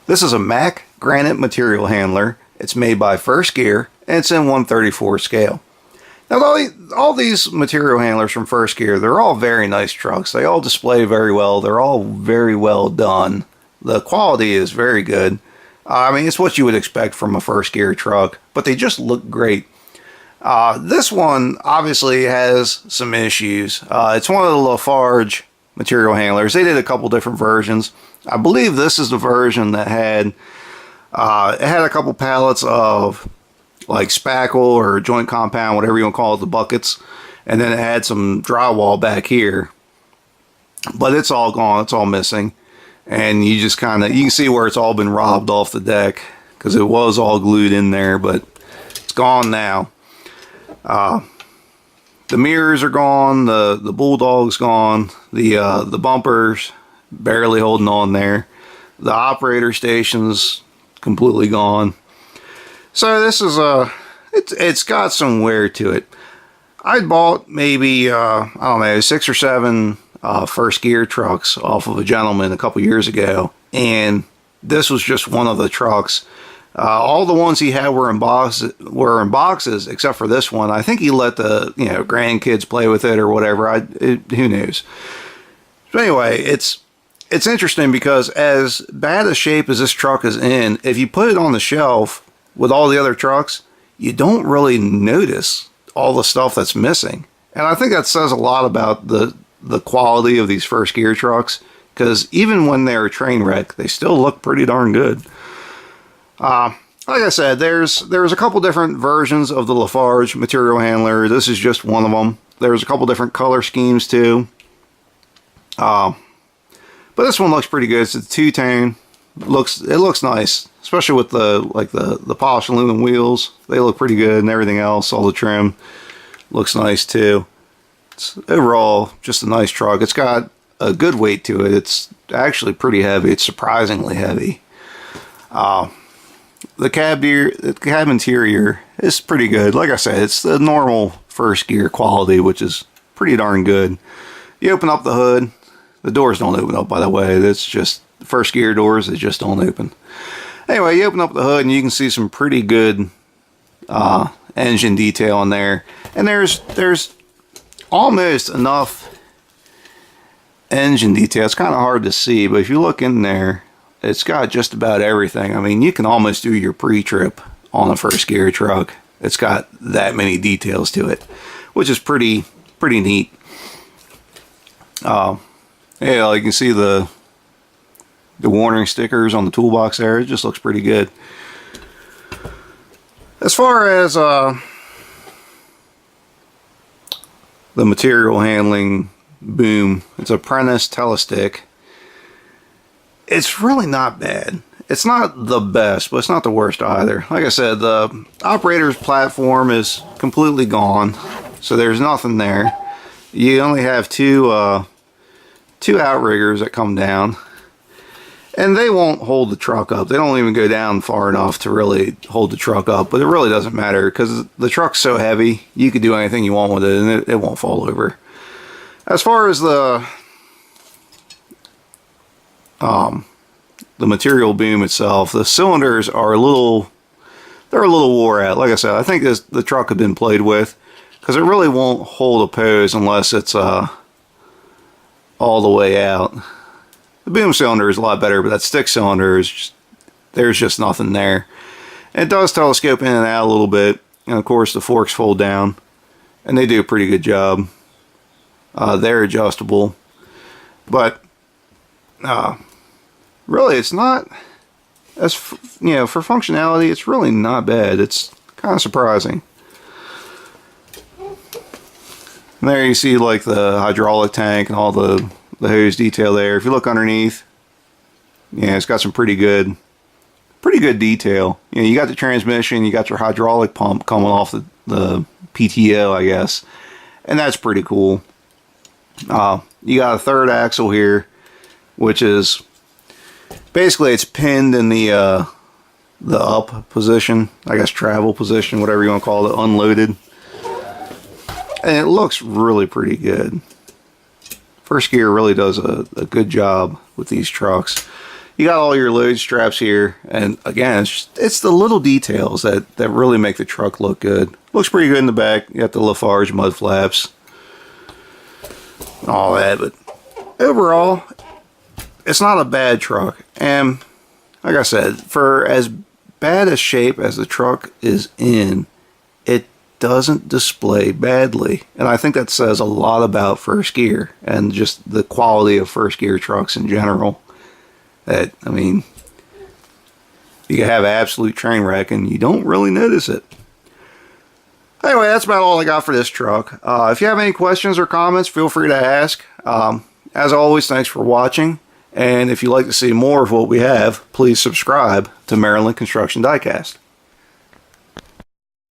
This is a Mack Granite Material Handler. It's made by First Gear, and it's in 1/34 scale. Now, all these material handlers from First Gear, they're all very nice trucks. They all display very well. They're all very well done. The quality is very good. I mean, it's what you would expect from a First Gear truck, but they just look great. This one obviously has some issues. It's one of the LaFarge material handlers. They did a couple different versions. I believe this is the version that had it had a couple pallets of like spackle or joint compound, whatever you want to call it, the buckets, and then it had some drywall back here. But it's all gone. It's all missing, and you just kind of, you can see where it's all been robbed off the deck because it was all glued in there, but it's gone now. The mirrors are gone. The bulldog's gone. The bumpers barely holding on there. The operator station's completely gone. So this is it's got some wear to it. I bought maybe I don't know, 6 or 7 First Gear trucks off of a gentleman a couple years ago, and this was just one of the trucks. All the ones he had were in boxes except for this one. I think he let the grandkids play with it or whatever. Who knows? But anyway, it's interesting because as bad a shape as this truck is in, if you put it on the shelf with all the other trucks, you don't really notice all the stuff that's missing. And I think that says a lot about the quality of these First Gear trucks, because even when they're a train wreck, they still look pretty darn good. Like I said, there's a couple different versions of the LaFarge material handler. This is just one of them. There's a couple different color schemes too. But this one looks pretty good. It's a two-tone. It looks nice, especially with the polished aluminum wheels. They look pretty good, and everything else, all the trim looks nice too. It's overall just a nice truck. It's got a good weight to it. It's actually pretty heavy. It's surprisingly heavy. The cab interior is pretty good. Like I said, it's the normal First Gear quality, which is pretty darn good. You open up the hood. The doors don't open up, by the way. That's just First Gear doors. They just don't open. Anyway, you open up the hood and you can see some pretty good engine detail in there. And there's almost enough engine detail. It's kind of hard to see, but if you look in there, it's got just about everything. I mean, you can almost do your pre-trip on a First Gear truck. It's got that many details to it, which is pretty neat. Yeah, you can see the warning stickers on the toolbox there. It just looks pretty good. As far as the material handling boom, it's a Prentice Telestick. It's really not bad. It's not the best, but it's not the worst either. Like I said, the operator's platform is completely gone, so there's nothing there. You only have two outriggers that come down, and they won't hold the truck up. They don't even go down far enough to really hold the truck up, but it really doesn't matter because the truck's so heavy, you can do anything you want with it and it won't fall over. As far as the material boom itself, the cylinders are a little wore out. Like I said, I think the truck had been played with, because it really won't hold a pose unless it's all the way out. The boom cylinder is a lot better, but that stick cylinder is just, there's just nothing there. And it does telescope in and out a little bit, and of course the forks fold down, and they do a pretty good job. They're adjustable, but really, it's not, as for functionality, it's really not bad. It's kind of surprising. And there you see like the hydraulic tank and all the hose detail there. If you look underneath, it's got some pretty good detail. You got the transmission, you got your hydraulic pump coming off the PTO, I guess, and that's pretty cool. You got a third axle here, which is basically, it's pinned in the up position, I guess travel position, whatever you want to call it, unloaded. And it looks really pretty good. First Gear really does a good job with these trucks. You got all your load straps here, and again, it's the little details that really make the truck look good. Looks pretty good in the back. You got the LaFarge mud flaps and all that, but overall, it's not a bad truck. And like I said, for as bad a shape as the truck is in, it doesn't display badly. And I think that says a lot about first gear and just the quality of first gear trucks in general. That, I mean, you can have an absolute train wreck and you don't really notice it. Anyway, that's about all I got for this truck. If you have any questions or comments, feel free to ask. As always, thanks for watching. And if you'd like to see more of what we have, please subscribe to Maryland Construction Diecast.